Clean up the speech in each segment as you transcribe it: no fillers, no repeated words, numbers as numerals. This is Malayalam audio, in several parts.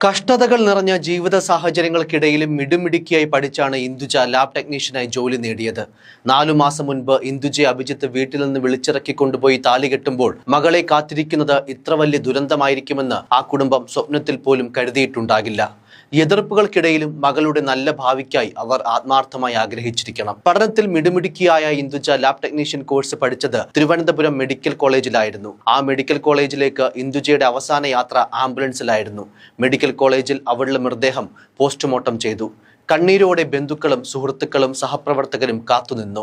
കഷ്ടതകൾ നിറഞ്ഞ ജീവിത സാഹചര്യങ്ങൾക്കിടയിലും മിടുമിടുക്കിയായി പഠിച്ചാണ് ഇന്ദുജ ലാബ് ടെക്നീഷ്യനായി ജോലി നേടിയത്. 4 മാസം മുൻപ് ഇന്ദുജയെ അഭിജിത്ത് വീട്ടിൽ നിന്ന് വിളിച്ചിറക്കി കൊണ്ടുപോയി താലി കെട്ടുമ്പോൾ മകളെ കാത്തിരിക്കുന്നത് ഇത്ര വലിയ ദുരന്തമായിരിക്കുമെന്ന് ആ കുടുംബം സ്വപ്നത്തിൽ പോലും കരുതിയിട്ടുണ്ടാകില്ല. എതിർപ്പുകൾക്കിടയിലും മകളുടെ നല്ല ഭാവിക്കായി അവർ ആത്മാർത്ഥമായി ആഗ്രഹിച്ചിരിക്കണം. പഠനത്തിൽ മിടുമിടുക്കിയായ ഇന്ദുജ ലാബ് ടെക്നീഷ്യൻ കോഴ്സ് പഠിച്ചത് തിരുവനന്തപുരം മെഡിക്കൽ കോളേജിലായിരുന്നു. ആ മെഡിക്കൽ കോളേജിലേക്ക് ഇന്ദുജയുടെ അവസാന യാത്ര ആംബുലൻസിലായിരുന്നു. മെഡിക്കൽ കോളേജിൽ അവളുടെ മൃതദേഹം പോസ്റ്റ്മോർട്ടം ചെയ്തു. കണ്ണീരോടെ ബന്ധുക്കളും സുഹൃത്തുക്കളും സഹപ്രവർത്തകരും കാത്തുനിന്നു.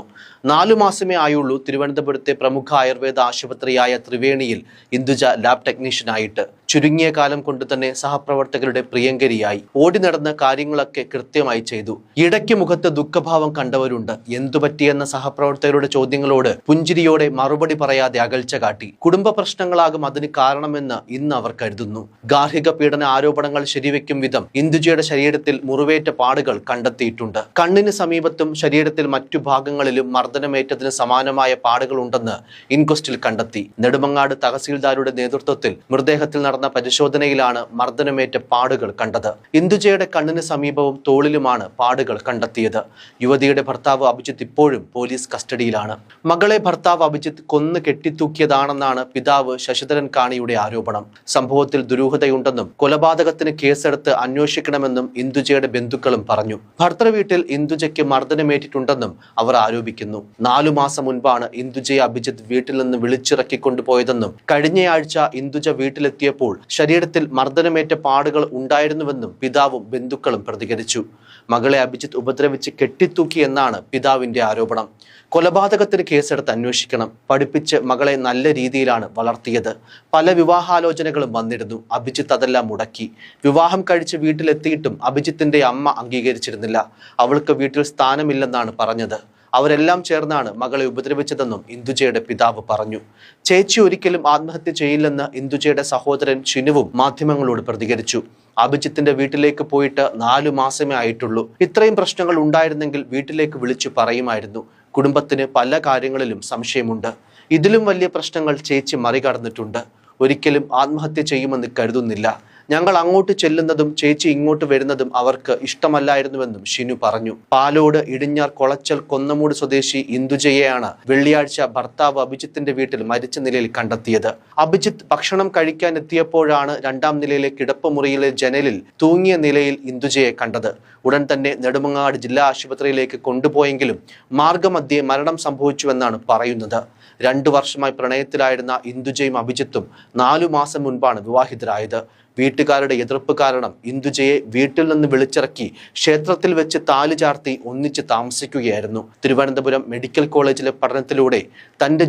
4 മാസമേ ആയുള്ളൂ തിരുവനന്തപുരത്തെ പ്രമുഖ ആയുർവേദ ആശുപത്രിയായ ത്രിവേണിയിൽ ഇന്ദുജ ലാബ് ടെക്നീഷ്യനായിട്ട്. ചുരുങ്ങിയ കാലം കൊണ്ട് തന്നെ സഹപ്രവർത്തകരുടെ പ്രിയങ്കരിയായി. ഓടി നടന്ന കാര്യങ്ങളൊക്കെ കൃത്യമായി ചെയ്തു. ഇടയ്ക്ക് മുഖത്ത് ദുഃഖഭാവം കണ്ടവരുണ്ട്. എന്തുപറ്റിയെന്ന സഹപ്രവർത്തകരുടെ ചോദ്യങ്ങളോട് പുഞ്ചിരിയോടെ മറുപടി പറയാതെ അകൽച്ച കാട്ടി. കുടുംബ പ്രശ്നങ്ങളാകും അതിന് കാരണമെന്ന് ഇന്ന് അവർ കരുതുന്നു. ഗാർഹിക പീഡന ആരോപണങ്ങൾ ശരിവെക്കും വിധം ഇന്ദുജയുടെ ശരീരത്തിൽ മുറിവേറ്റ പാടുകൾ കണ്ടെത്തിയിട്ടുണ്ട്. കണ്ണിന് സമീപത്തും ശരീരത്തിൽ മറ്റു ഭാഗങ്ങളിലും മർദ്ദനമേറ്റതിന് സമാനമായ പാടുകൾ ഉണ്ടെന്ന് ഇൻക്വസ്റ്റിൽ കണ്ടെത്തി. നെടുമങ്ങാട് തഹസീൽദാരുടെ നേതൃത്വത്തിൽ മൃതദേഹത്തിൽ നടന്ന പരിശോധനയിലാണ് മർദ്ദനമേറ്റ പാടുകൾ കണ്ടത്. ഇന്ദുജയുടെ കണ്ണിന് സമീപവും തോളിലുമാണ് പാടുകൾ കണ്ടെത്തിയത്. യുവതിയുടെ ഭർത്താവ് അഭിജിത്ത് ഇപ്പോഴും പോലീസ് കസ്റ്റഡിയിലാണ്. മകളെ ഭർത്താവ് അഭിജിത്ത് കൊന്നു കെട്ടിത്തൂക്കിയതാണെന്നാണ് പിതാവ് ശശിധരൻ കാണിയുടെ ആരോപണം. സംഭവത്തിൽ ദുരൂഹതയുണ്ടെന്നും കൊലപാതകത്തിന് കേസെടുത്ത് അന്വേഷിക്കണമെന്നും ഇന്ദുജയുടെ ബന്ധുക്കളും പറഞ്ഞു. ഭർത്തൃ വീട്ടിൽ ഇന്ദുജയ്ക്ക് മർദ്ദനമേറ്റിട്ടുണ്ടെന്നും അവർ ആരോപിക്കുന്നു. 4 മാസം മുൻപാണ് ഇന്ദുജയെ അഭിജിത്ത് വീട്ടിൽ നിന്ന് വിളിച്ചിറക്കിക്കൊണ്ടുപോയതെന്നും കഴിഞ്ഞയാഴ്ച ഇന്ദുജ വീട്ടിലെത്തിയപ്പോൾ ശരീരത്തിൽ മർദ്ദനമേറ്റ പാടുകൾ ഉണ്ടായിരുന്നുവെന്നും പിതാവും ബന്ധുക്കളും പ്രതികരിച്ചു. മകളെ അഭിജിത്ത് ഉപദ്രവിച്ച് കെട്ടിത്തൂക്കി എന്നാണ് പിതാവിന്റെ ആരോപണം. കൊലപാതകത്തിന് കേസെടുത്ത് അന്വേഷിക്കണം. പഠിപ്പിച്ച് മകളെ നല്ല രീതിയിലാണ് വളർത്തിയത്. പല വിവാഹാലോചനകളും വന്നിരുന്നു. അഭിജിത്ത് അതെല്ലാം മുടക്കി. വിവാഹം കഴിച്ച് വീട്ടിലെത്തിയിട്ടും അഭിജിത്തിന്റെ അമ്മ അംഗീകരിച്ചിരുന്നില്ല. അവൾക്ക് വീട്ടിൽ സ്ഥാനമില്ലെന്നാണ് പറഞ്ഞത്. അവരെല്ലാം ചേർന്നാണ് മകളെ ഉപദ്രവിച്ചതെന്നും ഇന്ദുജയുടെ പിതാവ് പറഞ്ഞു. ചേച്ചി ഒരിക്കലും ആത്മഹത്യ ചെയ്യില്ലെന്ന് ഇന്ദുജയുടെ സഹോദരൻ ഷിനുവും മാധ്യമങ്ങളോട് പ്രതികരിച്ചു. അഭിജിത്തിന്റെ വീട്ടിലേക്ക് പോയിട്ട് 4 മാസമേ ആയിട്ടുള്ളൂ. ഇത്രയും പ്രശ്നങ്ങൾ ഉണ്ടായിരുന്നെങ്കിൽ വീട്ടിലേക്ക് വിളിച്ചു പറയുമായിരുന്നു. കുടുംബത്തിന് പല കാര്യങ്ങളിലും സംശയമുണ്ട്. ഇതിലും വലിയ പ്രശ്നങ്ങൾ ചേച്ചി മറികടന്നിട്ടുണ്ട്. ഒരിക്കലും ആത്മഹത്യ ചെയ്യുമെന്ന് കരുതുന്നില്ല. ഞങ്ങൾ അങ്ങോട്ട് ചെല്ലുന്നതും ചേച്ചി ഇങ്ങോട്ട് വരുന്നതും അവർക്ക് ഇഷ്ടമല്ലായിരുന്നുവെന്നും ഷിനു പറഞ്ഞു. പാലോട് ഇടിഞ്ഞാർ കൊളച്ചൽ കൊന്നമൂട് സ്വദേശി ഇന്ദുജയെയാണ് വെള്ളിയാഴ്ച ഭർത്താവ് അഭിജിത്തിന്റെ വീട്ടിൽ മരിച്ച നിലയിൽ കണ്ടെത്തിയത്. അഭിജിത്ത് ഭക്ഷണം കഴിക്കാൻ എത്തിയപ്പോഴാണ് 2ാം നിലയിലെ കിടപ്പുമുറിയിലെ ജനലിൽ തൂങ്ങിയ നിലയിൽ ഇന്ദുജയെ കണ്ടത്. ഉടൻ തന്നെ നെടുമങ്ങാട് ജില്ലാ ആശുപത്രിയിലേക്ക് കൊണ്ടുപോയെങ്കിലും മാർഗമധ്യേ മരണം സംഭവിച്ചുവെന്നാണ് പറയുന്നത്. 2 വർഷമായി പ്രണയത്തിലായിരുന്ന ഇന്ദുജയും അഭിജിത്തും 4 മാസം മുൻപാണ് വിവാഹിതരായത്. വീട്ടുകാരുടെ എതിർപ്പ് കാരണം ഇന്ദുജയെ വീട്ടിൽ നിന്ന് വിളിച്ചിറക്കി ക്ഷേത്രത്തിൽ വെച്ച് താലി ചാർത്തി ഒന്നിച്ച് താമസിക്കുകയായിരുന്നു. തിരുവനന്തപുരം മെഡിക്കൽ കോളേജിലെ പഠനത്തിലൂടെ തന്റെ